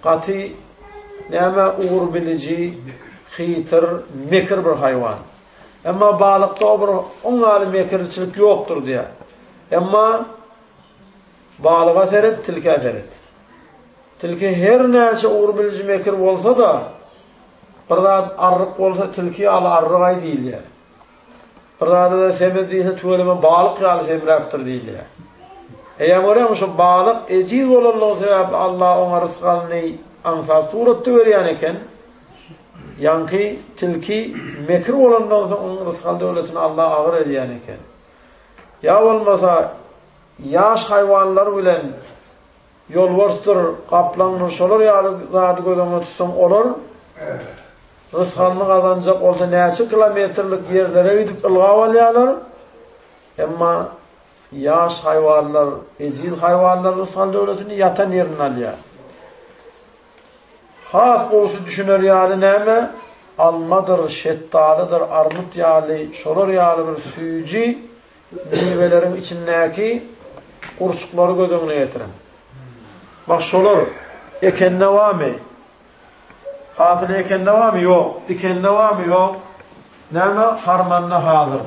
Qati näme uğur bilici, hitir, mekir bir hayvan. Emma balıkta bir oňaly mekirçilik ýokdur diýär. Emma balığa seret, tilke seret. Tilke her näçe uğur bilici mekir bolsa da bir zat arryk bolsa tilki ala arryk diýilýär. Bir zat da sebep diýse töweleme balyk ýaly sebäpdir diýilýär. Eýer görýän şu balyk ejiz bolanlygy sebäp Allah oňa rızk alny ansa suratda berýän eken, yanki tilki mekir bolandan soň oňa rızk döwletini Allah agyr edýän eken. Ya bolmasa ýaş hayvanlar bilen ýolbarsdyr, kaplanlar şolar ýaly zady gözüňe tutsaň olar. Rızkany kazanjak bolsa näçe kilometrlik ýerlere gidip ılgap alýarlar. Emma ýaş hayvanlar, ejil hayvanlar rızkany döwletini ýatan ýerine alýar. Has bolsa düşüner ýaly näme? Almadyr, şettalydyr, armut ýaly, şolar ýaly bir süýji meyvelerin içindäki kurçuklary gözüňe getiren. Bak şolar eken nawamy. Hazır eken nawamy ýok, diken nawamy ýok. Näme harmanna hazır.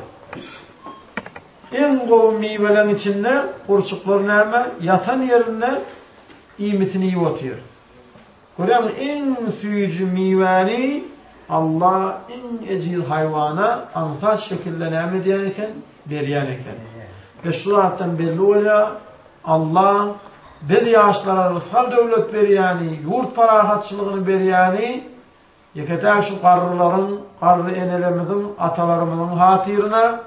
En gowy meyvelerin içinde kurçuklar näme? Yatan ýerine imitini ýotýar. Görýän en süýji meyveni Allah en ejil hayvana ansaz şekilde näme diýen eken? Berýän eken. Ve şu zatdan belli bolýar, Allah biz ýaşlara rızkal döwlet berýäni, ýurt parahatçylygyny berýäni, ýeketä şu garrylaryň, garry enelerimiziň, atalarymyzyň hatyryna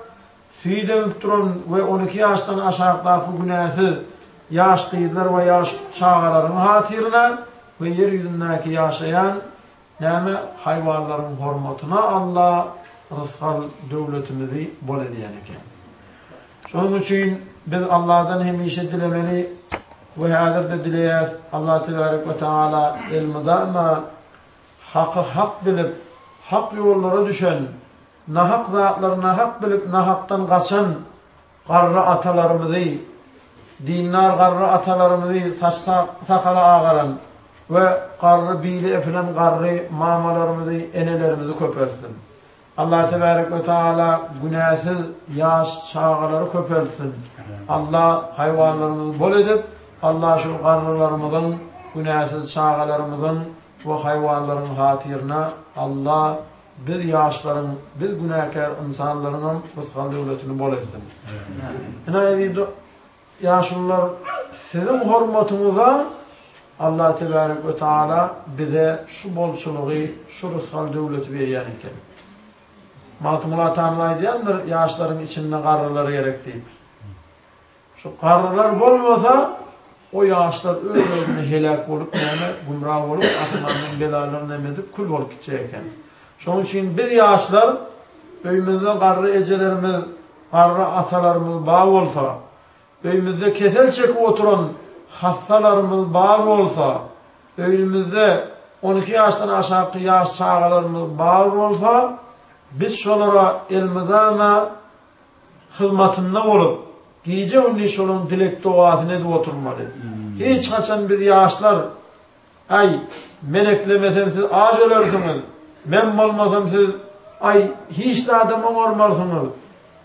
süýdenip duran we 12 ýaşdan aşagdaky günäsiz ýaş gyzlar we ýaş çağalaryň hatyryna we yer ýüzündäki ýaşaýan näme haywanlaryň hormatyna Allah rızkal döwletimizi bol edýän eken. Şonuň üçin biz Allah'dan hemişe dilemeli ve hazırda dileýäs. Allah tebarek ve taala ilmidama hak bilip hak ýollara düşen, nahak zatlaryna hak bilip nahaktan gaçan garry atalarymyzy, dinler garry atalarymyzy sakala agaran ve garry bili epilen garry mamalarymyzy, enelerimizi köpersin. Allah tebarek ve taala günäsiz ýaş çağalary köpersin. Allah haywanlarymyzy bol edip, Allah şu garrylarymyzyň, günäsiz çağalarymyzyň we haywanlaryň hatyryna Allah bir ýaşlaryň, bir günäkär insanlaryň rızkal döwletini bol etsin. Ina ýa-da ýaşlar sizin hormatyňyza Allah tebarek ve taala bize şu bolçulugy, şu rızkal döwleti berýän eken. Matmula tanlaýdyandyr ýaşlaryň içinde garrylar gerek diýip. Şu garrylar bolmasa o ýaşlar öz-özüne helak bolup, näme gumrah bolup, atmanyň belalaryna medip kul bolup gitjek eken. Şonuň üçin bir ýaşlar öýümizde garry ejelerimiz, garry atalarymyz bar bolsa, öýümizde kesel çekip oturan hassalarymyz bar bolsa, öýümizde 12 ýaşdan aşağı ýaş çağalarymyz bar bolsa, biz şolara ilmidama hyzmatynda bolup, giýje uly şolaryň dilek duasyny edip oturmaly. Hiç haçan bir ýaşlar, ay meneklemesem siz aç ölersiňiz, men bolmasam siz ay hiç de adam olmarsyňyz.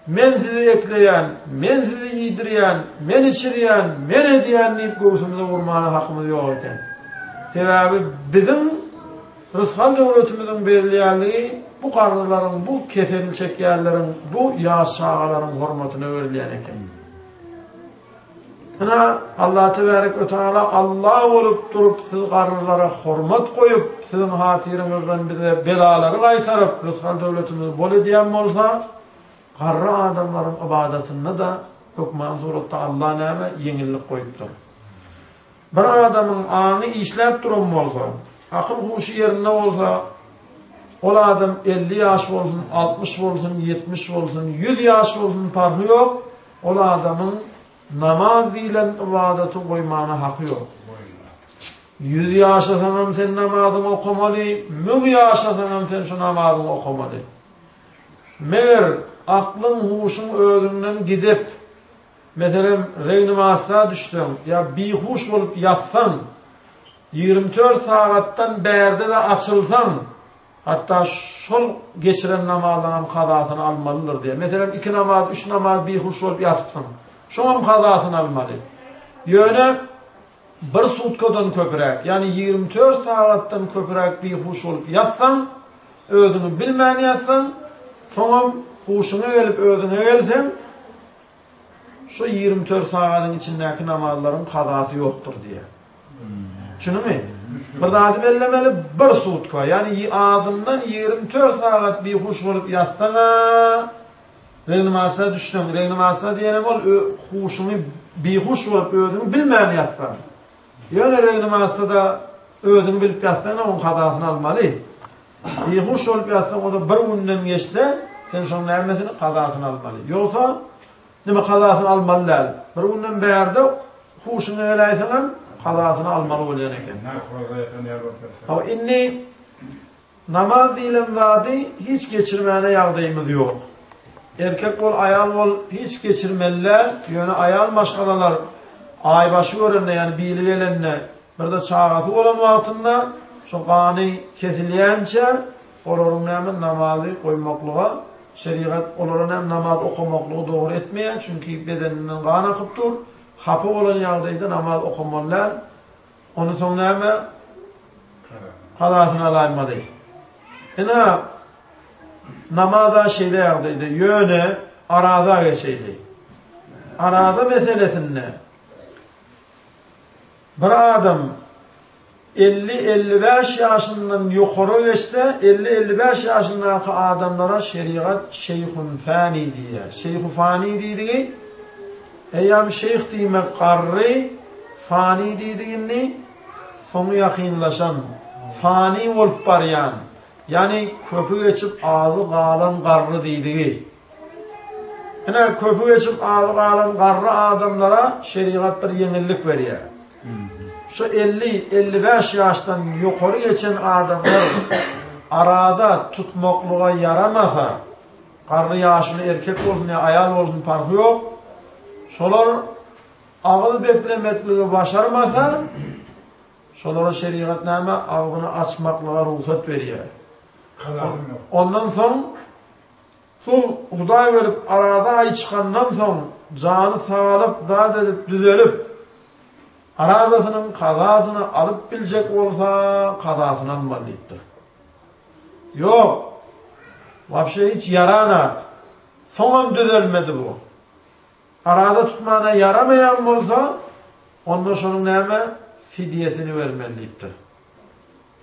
Men sizi ekleýän, men sizi ýidirýän, men içirýän, men edýän diýip göwsümize vurmana hakymyz ýok eken. Sebäbi bizim rızkal döwletimiziň berilýänligi bu garrylaryň, bu kesel çekýärleriň, bu ýaş çağalaryň hormatyna berilýän eken. Ana Allah tebarek ve taala Allah olup durup siz garrylara hormat koyup, sizin hatyryňyzdan bize belalary gaýtaryp, rızkal döwletimizi bol edýän bolsa, garry adamlaryň ibadatynda da hukman suratda Allah näme ýeňillik goýupdyr. Bir adamyň aňy işläp duran bolsa, akıl huşy ýerinde bolsa, ol adam 50 ýaş bolsun, 60 bolsun, 70 bolsun, 100 ýaş bolsun farky ýok. Ol adamyň namaz bilen ibadaty goýmana haky ýok. 100 ýaşasaňam sen namazyny okamaly, 1000 ýaşasaňam sen şu namazyny okamaly. Meger aklın huşun özünden gidip, mesela reynimasa düştün, ya bihuş olup yatsan, 24 saatdan berde de açılsan, hatta şol geçiren namazdan kadasını almalıdır diye. Mesela 2 namaz, 3 namaz bir huş olup yatıpsın. Şonun kadasını almalı. Yöne bir sutkadan köpürek, yani 24 saattan köpürek bir huş olup yatsan, özünü bilmeni yatsan, sonra huşunu gelip özüne gelsen, şu 24 saatın içindeki namazların kadası yoktur diye. Çünkü mi? Bir de adım ellemeli bir sutka. Yani adımdan 24 saat bir huş olup yatsana, regnimasına düştün. Regnimasına diyelim ol, huşunu bir huş olup ödünü bilmeyen yatsan. Yani regnimasına da ödünü bilip yatsana, onun kadasını almalı. Bir huş olup yatsan, o da bir günden geçse, sen şunun ermesini kadasını almalı. Yoksa, nime kadasını almalılar. Bir günden beyerde huşunu öyleysen, kadasını almalı oluyor eken. Ama inni namaz diyen zadi hiç geçirmeyene yağdayımız yok. Erkek ol, ayal ol hiç geçirmeliler. Yani ayal başkalar aybaşı öğrenle, yani bili gelenle bir de çağatı olan vaktinde şu kani kesiliyence olurun hemen namazı koymaklığa, şeriat olurun hem namaz okumaklığı doğru etmeye, çünkü bedeninden kan akıptır. Hapı olan yağdaydı namaz okumalılar. Onu sonra hemen kadasını alaymalı. Yine namazda şeyde yağdaydı. Yöne arada geçeydi. Arada meselesinde bir adam 50-55 yaşından yukarı geçti, 50-55 yaşındaki adamlara şeriat şeyhun fani diye. Şeyhun fani dediği eyyam şeyh demek qarri, fani dediğini sonu yakınlaşan, fani olup barayan, yani köpü geçip ağzı qalan qarri dediği. Yine köpü geçip ağzı qalan qarri adamlara şeriat bir yenilik veriyor. Şu 50-55 yaştan yukarı geçen adamlar arada tutmaklığa yaramasa, qarri yaşlı erkek olsun ya ayal olsun farkı yok. Şolar ağıl beklemekliği başarmasa, şolara şeriatname ağını açmaklığa ruhsat veriyor. Ondan son Huday verip arada ay çıkandan son canı sağlıp, dağıt edip, düzelip aradasının kazasını alıp bilecek olsa kazasını almalıydı. Yok. Vapşe hiç yarana. Sonum düzelmedi bu. Arada tutmana yaramayan olsa ondan şunun neyme fidyesini vermeliydi.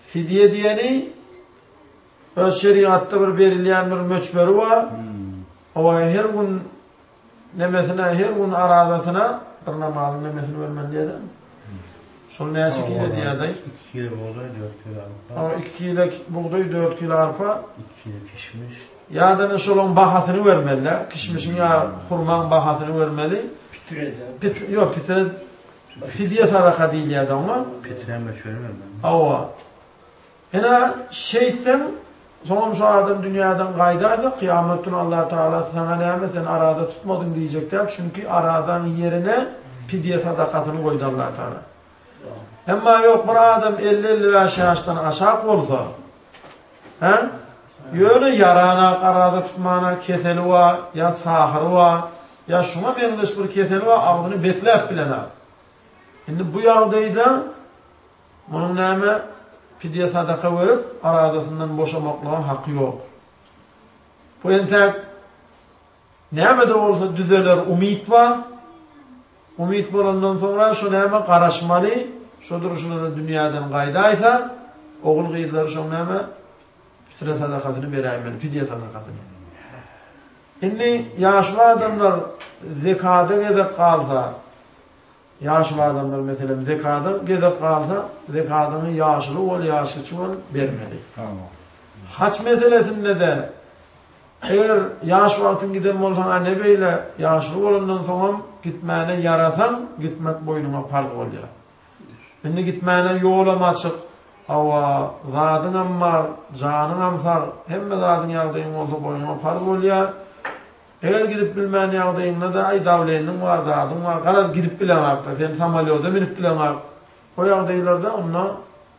Fidye diyeni öz şeriatta bir verilyen bir möçberi var. O her gün nemesine, her gün aradasına bir namazın nemesini vermelidir. Şunun neyse ki de diyaday. 2 kilo buğday, 4 kilo arpa. 2 kilo buğday, 4 kilo arpa. 2 kilo kişmiş. Ya da şolun bahasını vermeliler. Kişmişin ya hurman bahasını vermeli. Yok pitre fidye sadaka değil ya da ona. Pitren beş vermem ben. Ava. Yine şeysen sonra şu adam dünyadan kaydaysa kıyamet günü Allah Teala sana ne sen arada tutmadın diyecekler. Çünkü aradan yerine fidye sadakasını koydu Allah Teala. Ama yok bir adam 50-55 yaştan aşağı olsa, he? Yöne yarana, arada tutmana keseli var, ya sahırı var, ya şuna benzeş bir keseli var, ağını bekleyip bilene. Şimdi bu yağdayda bunun neyme fidye sadaka verip aradasından boşamaklığa hakkı yok. Bu entek neyme de olsa düzeler umit var. Umit bolandan sonra şu neyme karışmalı, şu duruşuna da dünyadan kaydaysa oğul gıydıları şu neyme fitre sadakasını vereyim, fidye sadakasını. Şimdi yaşlı adamlar zekada gedek kalsa, yaşlı adamlar mesela zekada gedek kalsa, zekadını yaşlı ol, yaşlıçı ol vermeli. Tamam. Haç meselesinde de eğer yaş vaktin giden olsan anne beyle yaşlı olandan sonra gitmeyene yarasan gitmek boynuma fark oluyor. Şimdi gitmeyene yoğulam açık, hava, zadın ammar, canın amsar, hemme zadın yağdayın olsa boynuma fark oluyor. Eğer gidip bilmeyen yağdayınla da ay davleyenin var, zadın var, karar gidip bilemek da, sen samalyoda binip bilemek. O yağdaylarda onunla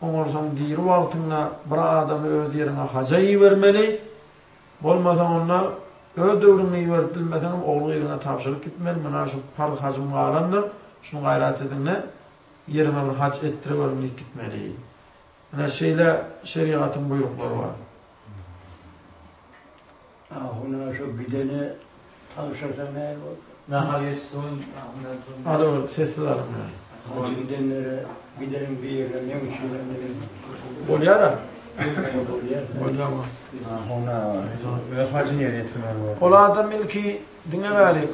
Oňarsan diýri wagtyňda bir adamy öz ýerine haja ýibermeli. Bolmasa onda öz döwrüne ýiberip bilmesen oğlu ýerine tapşyryk gitmeli. Mana şu farz hajym galandyr. Şunu gaýrat edinle ýerine bir haç etdirip gitmeli. Ana şeýle şeriatyň buýruklary bar. Ona şu gideni tavşarsa ne olur? Alo, sessiz alın. Gidelim bir yerine, ne uçuyorlar? Bolyara? Bolyara. Ona hacı nereye etmiyor? Ola adam ilki dinlemeli.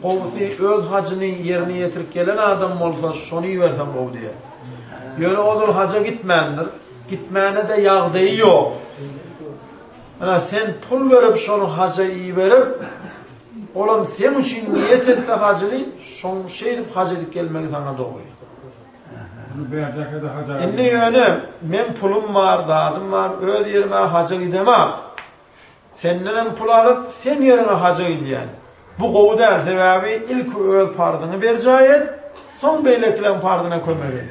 Kovsi öz hacını yerine getirip gelen adam olsa şonu yiversen kov diye. Yöne odur haca gitmendir. Gitmeyene de yağdığı yok. Yani sen pul verip şonu haca iyi verip oğlum sen için niyet etse hacını şonu şey edip hac edip gelmek sana doğru. Şimdi yöne men pulum var, dağdım var, öz yerime haca gidemem. Senden pul alıp sen yerine haca gidiyen. Bu kovu der sebebi ilk öz pardını vereceğin, son beyleklen pardına kömeli.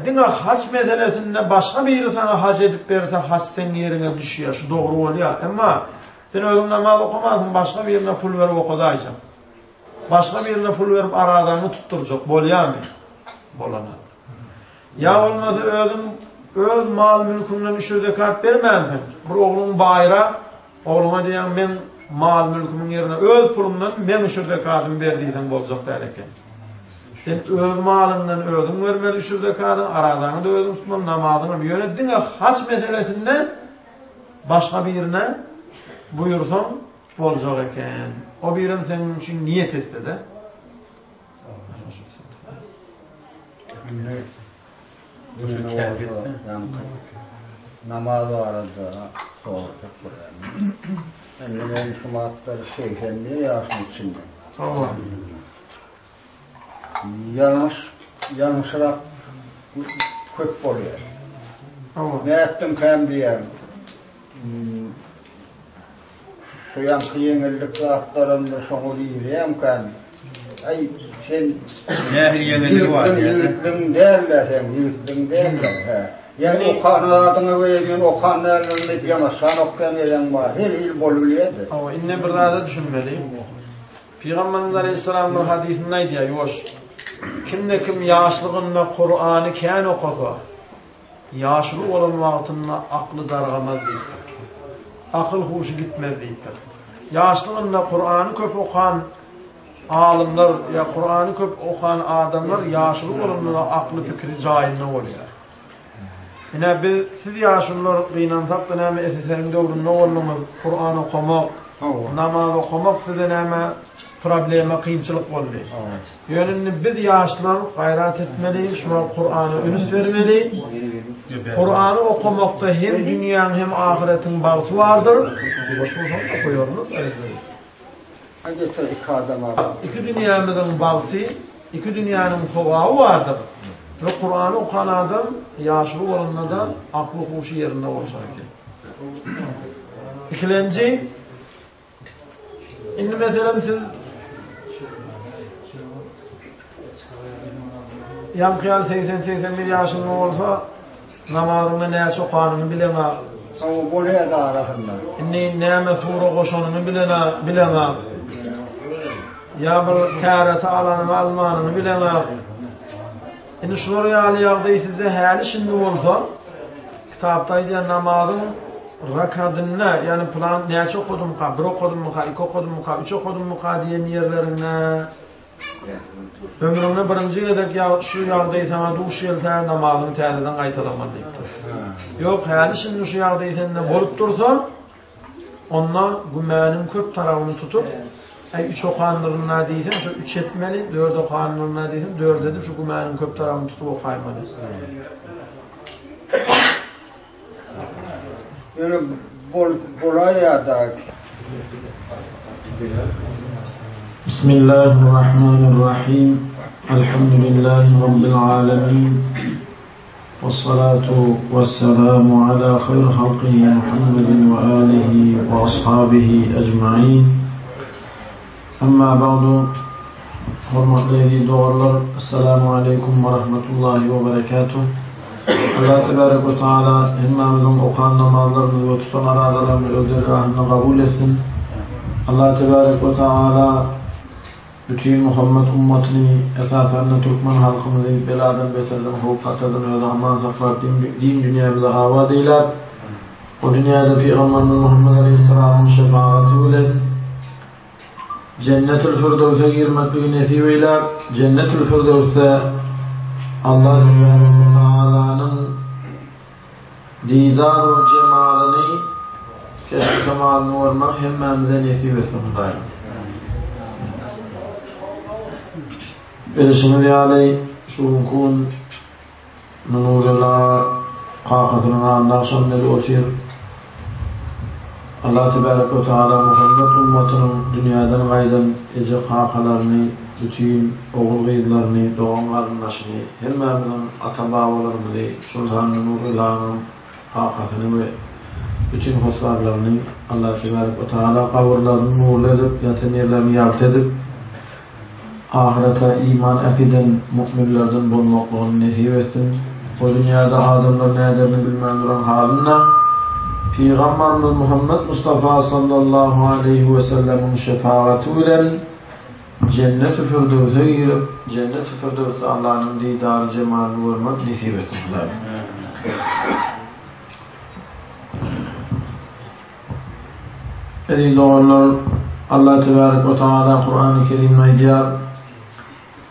Dinle hac meselesinde başka biri sana hac edip verirse hac senin yerine düşüyor, şu doğru oluyor. Ama sen öyle namaz okumazsın, başka birine pul verip okudayacaksın. Başka birine pul verip aradanı tutturacak, boluyor mu? Bolana. Ya olmadı öz mal mülkümden 3 zekat vermezsin. Bu oğlun bayra, oğluma diyen ben mal mülkümün yerine öz pulumdan ben 3 zekatımı verdiysen bolacak derken. Sen öz malından ödün vermeli 3 zekatın, aradanı da ödün tutman, namazını yönettin ya hac meselesinde başka birine buyursan bolacak eken. O birim senin için niyet etse de namaz arada soğuktuk buraya. Ben şumatları 81 yaşın içinde. tamam. Yanlışlık köp oluyor. Tamam. Ne ettim ben diyelim. Şu yankı yenillik atlarında şunu diyeceğim ben. Ay sen Nehir yenillik var. Yürüttün derler sen, yürüttün derler. Yani o kanadını verdiğin, o kanadını yapamazsan o kanadın var. Her il boluluydu. Ama inne bir daha düşünmeliyim. Peygamberimiz Aleyhisselam'ın hadisinde neydi ya? Yoş. Kimde kim yaşlığında Kur'an'ı kendi okusa, yaşlı olan vaktinde aklı dargamaz deyiptir. Akıl huşu gitmez deyiptir. Yaşlığında Kur'an'ı köp okan alimler ya Kur'an'ı köp okan adamlar yaşlı olanlara aklı fikri cahilne oluyor. Yine siz yaşlılar kıynansak da neyme eseserin doğrunda olunuz Kur'an okumak, namaz okumak size neyme probleme, kıyınçılık oluyor. Yönünü biz yaşlılar gayret etmeli, şuna Kur'an'ı ünüs vermeli. Kur'an'ı okumakta hem dünyanın hem ahiretin bağıtı vardır. Boş olsan da koyuyorsunuz. İki dünyamızın bağıtı, iki dünyanın soğağı vardır. Ve Kur'an'ı okuyan adam yaşlı olanla da aklı huşu yerinde olacak. İkilenci, şimdi mesela siz yankıyal 80-81 yaşında olsa namazında neyse okuyanını bilene Ama buraya da arasınlar. neyme sura koşanını bilene ya bir kâreti alanını almanını bilene. Şimdi şunları yağlı sizde hali şimdi olsa kitaptaydı namazın rakadına yani plan neyse okudum mu, bir okudum mu, iki okudum mu, üç okudum mu diyen yerlerine ömrümde birinci yedek ya şu yağdaysan duş yelten namazını tədədən qaytalaman deyibdir. Yok hali şimdi şu yağdaysan ne bolup dursa onunla bu mənim köp tarafını tutup 3 okanlarına deysen, şu 3 etmeli, 4 okanlarına deysen, 4 edip şu kumanın köp tarafını tutup okaymalı. Yani buraya da Bismillahirrahmanirrahim. Elhamdülillahi Rabbil alemin. Vessalatu vesselamu ala khayr halqihi Muhammedin ve alihi ve ashabihi ecma'in. Amma ba'du Hormatly doğrular, Esselamu Aleyküm ve Rahmetullahi ve Berekatuh. Allah Tebarek ve Teala hemmamizin okan namazlarını ve tutan aradalarını öldürgahını kabul etsin. Allah Tebarek ve Teala bütün Muhammed ümmetini esasen Türkmen halkımızı beladan, beterden, hukukatadan ve aman saklar din dünyamıza avad eyler. O dünyada Peygamberimiz Muhammed Aleyhisselam'ın şefaati ile Cennet-ül Firdevs'e girmekliği nesip eyler. Cennet-ül Firdevs'te Allah Teala'nın didar ve cemalini, keşke cemalini varmak hemmemize nesip etsin. Belişimiz yâley şunkun nurula kakasına nakşanları otir. Allah Tebarek ve Teala Muhammed ümmetinin dünyadan gaydan ece kakalarını, bütün oğul gıydlarını, doğan karınlaşını, hemmemizin ata-babalarını, Sultan-ı Nurula'nın kakasını ve bütün husarlarını Allah Tebarek ve Teala kavurlarını nurlu edip, yatan yerlerini yalt edip, ahirete iman akiden müminlerden bulmaklarını nesip etsin. O dünyada adamlar ne ederini bilmeyen duran haline Peygamberimiz Muhammed Mustafa sallallahu aleyhi ve sellem'in şefaati ile Cennet-ü Firdevs'e girip Cennet-ü Firdevs'te Allah'ın didar cemalini görmek nasip etsinler. Ey doğrular, Allah Tebarek ve Teala Kur'an-ı Kerim'e diyor: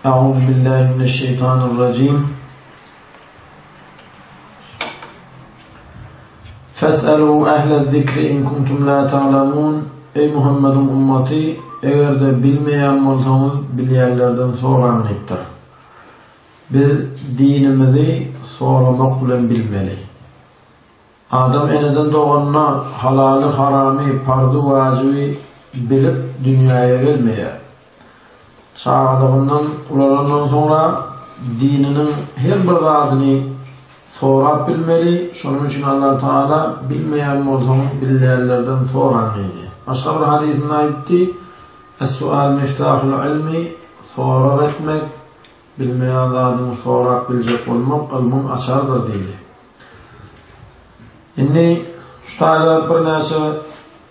Euzubillahimineşşeytanirracim. Fes'elû ehlez-zikri in kuntum la ta'lemûn. Ey Muhammed'in ümmeti, eğer de bilmeyen olsanız bilyenlerden soran ettir. Biz dinimizi soramak bilen bilmeli. Adam eneden doğanına halali, harami, fardı, vacibi bilip dünyaya gelmeye. Çağırdığından, ularından sonra dininin her bir adını sorap bilmeli. Şunun için Allah Teala bilmeyen olsanız bilyenlerden soran neydi? Başka bir hadisine aitti. Es-sual miftahul ilmi, sorar etmek, bilmeyen adını sorak bilecek olmak, ilmin açardır dedi. Şimdi şu tane bir neyse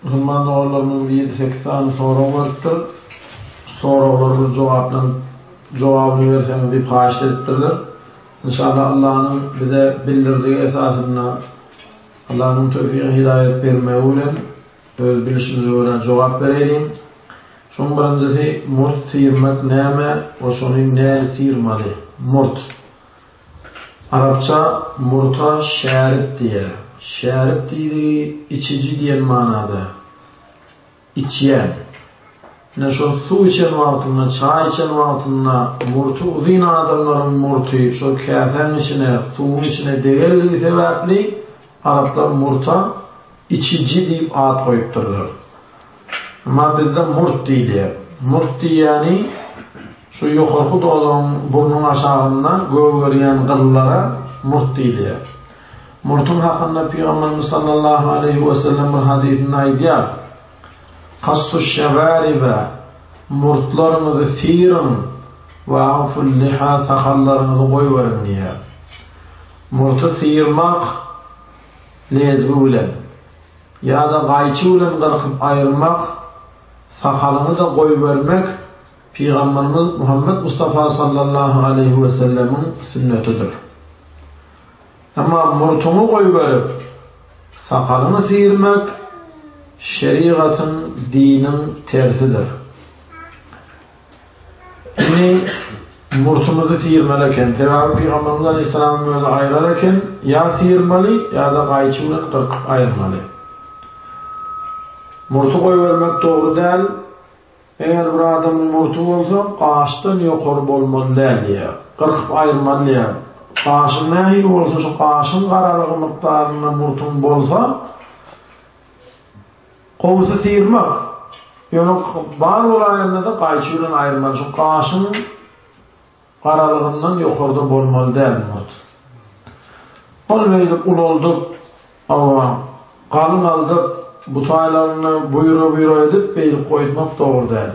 Hırman doğrularının 7-8 tane soru vardır. Soruları cevabını verseniz bir paylaş ettirler. İnşallah Allah'ın bize bildirdiği esasında Allah'ın tevfiği hidayet vermeyle öz bilişimize göre cevap verelim. Şunun birincisi murt sıyırmak neyme o şunun ne sıyırmalı? Murt. Arapça murta şerip diye. Şerip diye içici diyen manada. İçiyen. Ne şu su içen vaktinde, çay içen vaktinde murtu uzun adamların murtu şu kasenin içine, suyun içine değerli sebepli Araplar murta içici deyip ad koyupturlar. Ama bizde murt değil. Murt yani şu yukarı doğan burnun aşağından göğüren kıllara murt değil. Murtun hakkında Peygamberimiz sallallahu aleyhi ve sellem bir hadisinde aydiyor. Kassu şevaribe murtlarınızı sirin ve aful liha sakallarınızı koyverin diye. Murtu sıyırmak lezbi ile ya da gayçı ile kırkıp ayırmak, sakalını da koyvermek Peygamberimiz Muhammed Mustafa sallallahu aleyhi ve sellemin sünnetidir. Ama murtunu koyverip sakalını sıyırmak şeriatın, dinin tersidir. Şimdi murtumuzu sıyırmalıyken, Tevabi Peygamberimiz Aleyhisselam'ı böyle ayırırken ya sıyırmalı ya da gayçıyla kırkıp ayırmalı. Murtu koyvermek doğru değil. Eğer bir adamın murtu olsa kaştan yukarı olmalı diye. Kırkıp ayırmalı diye. Kaşın neyi olsa şu kaşın kararlı miktarında murtun olsa kovusu sıyırmak. Yani var olayında da kayçıyla ayırmak. Şu kaşın kararlığından yukarıda olmalı değil murt. Onu böyle ul olduk ama kalın aldık butaylarını buyuru edip böyle koymak doğru değil.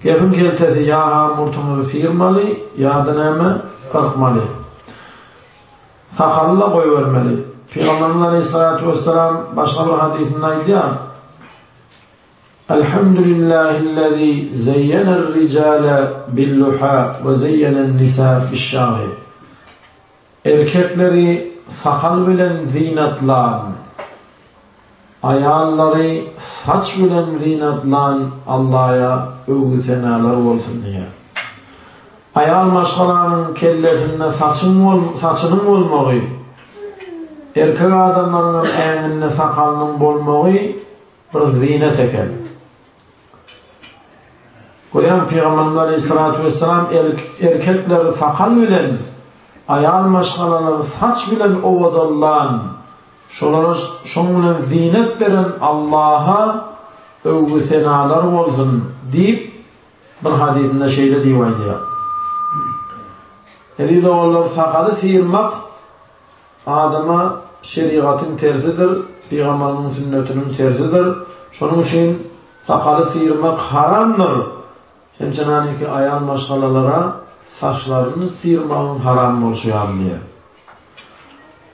Gepin keltesi ya hamurtunu sıyırmalı ya da neme kalkmalı. Sakalına koyuvermeli. Peygamberimiz Aleyhisselatü Vesselam başka bir hadisindeydi ya, Elhamdülillahillezî zeyyener ricâle billuhâ ve zeyyenen nisâ bişşâhi. Erkekleri sakal bilen zinatlan, ayalları saç bilen zinatlan Allah'a övgü senalar olsun diye. Ayal maşgalarının kellesinde saçının olmağı, erkek adamlarının eğninde sakalının bolmağı bir zinet eken. Koyan Peygamberimiz Aleyhisselatü Vesselam erkekleri sakal bilen, ayal maşgalaları saç bilen ovadallan, şonun zinet veren Allah'a övgü senalar olsun deyip bir hadisinde şeyle divaydı ya. Dedi oğullar sakalı sıyırmak adama şeriatın tersidir, Peygamber'in sünnetinin tersidir. Şunun için sakalı sıyırmak haramdır. Hemçinaniki ayal maşgalalara saçlarını sıyırmanın haram oluşuyor diye.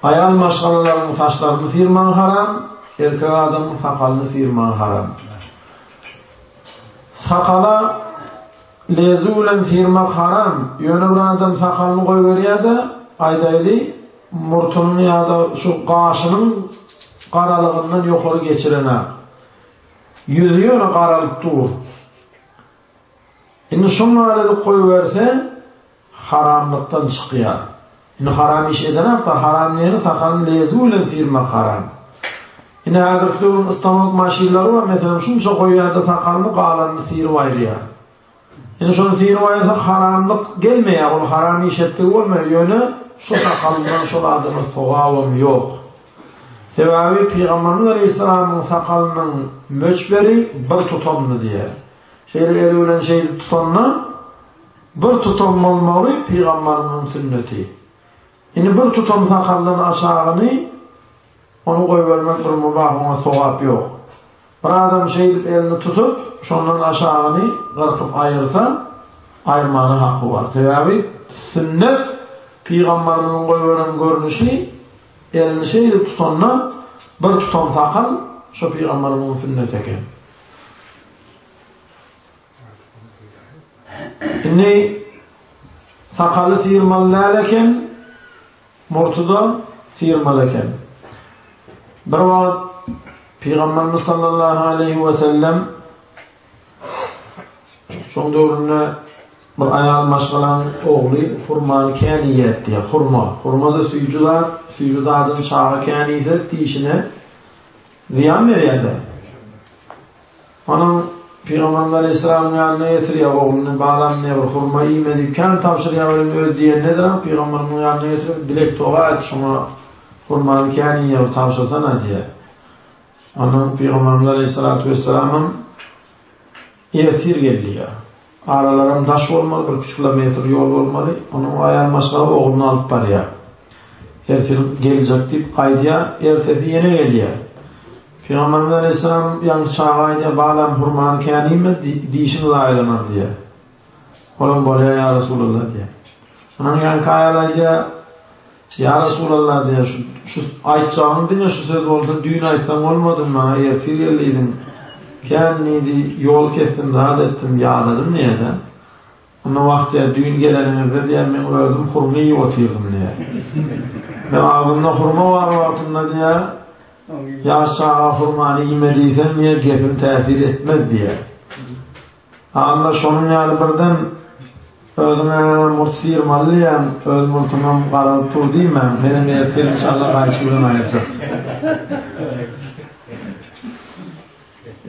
Ayal maşgalaların saçlarını sıyırmanın haram, erkek adamın sakalını sıyırmanın haram. Sakala lezulen sıyırmak haram. Yönü bir adam sakalını koyuveriyor da aydaylı murtunun ya da şu kaşının karalığından yukarı geçirene. Yüzü yönü karalık dur. Şimdi şu mağarada koyuverse haramlıktan çıkıyor. Şimdi haram iş eden hafta haramlığını sakalını lezulen sıyırmak haram. Yine adırklığın İstanbul maşilleri var. Mesela şunca koyuyor da sakalını kağlarını sıyırıvayırıyor. Yani şunu sıyırıvayırsa haramlık gelmiyor. Onu haram iş ettiği olmuyor. Yönü şu sakalından şu adını soğavım yok. Sebebi Peygamberimiz Aleyhisselam'ın sakalının möçberi bir tutamlı diye. Şeyleri eliyle şeyli tutanla bir tutam olmalı Peygamberimiz sünneti. Yani bir tutam sakallının aşağını onu koyuvermek bir mübah, ona soğap yok. Bir adam şeylik elini tutup şundan aşağını kırkıp ayırsa ayırmanın hakkı var. Sebebi sünnet Peygamberinin koyuveren görünüşü elini şeylik tutanla bir tutam sakal şu Peygamberinin sünneti eken. Şimdi sakalı sıyırmalılarken murtuda sıyırmalıken bir vakit Peygamberimiz sallallahu aleyhi ve sellem şun dövründe bir ayal maşgalan oğlu hurmanı kaniyet diye hurma da suyucular çağı kaniyet dişine ziyan veriyordu. Onun Peygamberimiz Aleyhisselam'ın yanına getiriyor oğlunu bağlamaya hurma yemedip kan tavşırıya ölü diye nedir? Peygamberimiz yanına getiriyor dilek dua et şuna hurmanı kaniyet tavşırsana diye. Onun Peygamberimiz Aleyhisselatü Vesselam'ın ertir geliyor. Aralarım taş olmalı, bir küçük kilometre yol olmalı. Onun ayağın maşgalı oğlunu alıp paraya. Ertir gelecek deyip kaydıya, ertesi yine geliyor. Peygamberimiz Aleyhisselam yan çağayda bağlam hurmanı kaniyim mi? Dişini de ayrılır diye. Oğlum böyle ya Resulullah diye. Onun yan kayalayca ya Resulallah diye şu aytacağını diye şu söz olsa düğün aytsam olmadı mı? Ertir geldiydin. Kendiydi yol kestim, rahat ettim, yağladım niyeden? Onun vakti düğün gelenimizde diye ben öldüm, hurmayı otuyordum diye. Ben ağzımda hurma var vaktinde diye ya aşağı hurmanı yemediysen niye gepim tesir etmez diye. Allah şunun yani birden özüne murt sıyırmalıyım, öz murtumam karalıp dur diyeyim ben. Benim ertir inşallah karşılığın ayırsa.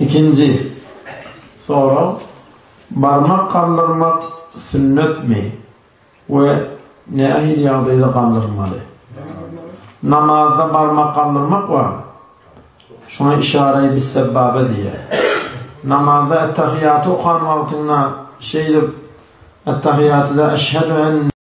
İkinci soru, parmak kaldırmak sünnet mi? Ve ne ahil yağdayla kaldırmalı? Namazda parmak kaldırmak var. Şuna işareyi bir sebabı diye. Namazda ettehiyyatı okan altına şeydir, ettehiyyatı da eşhedü en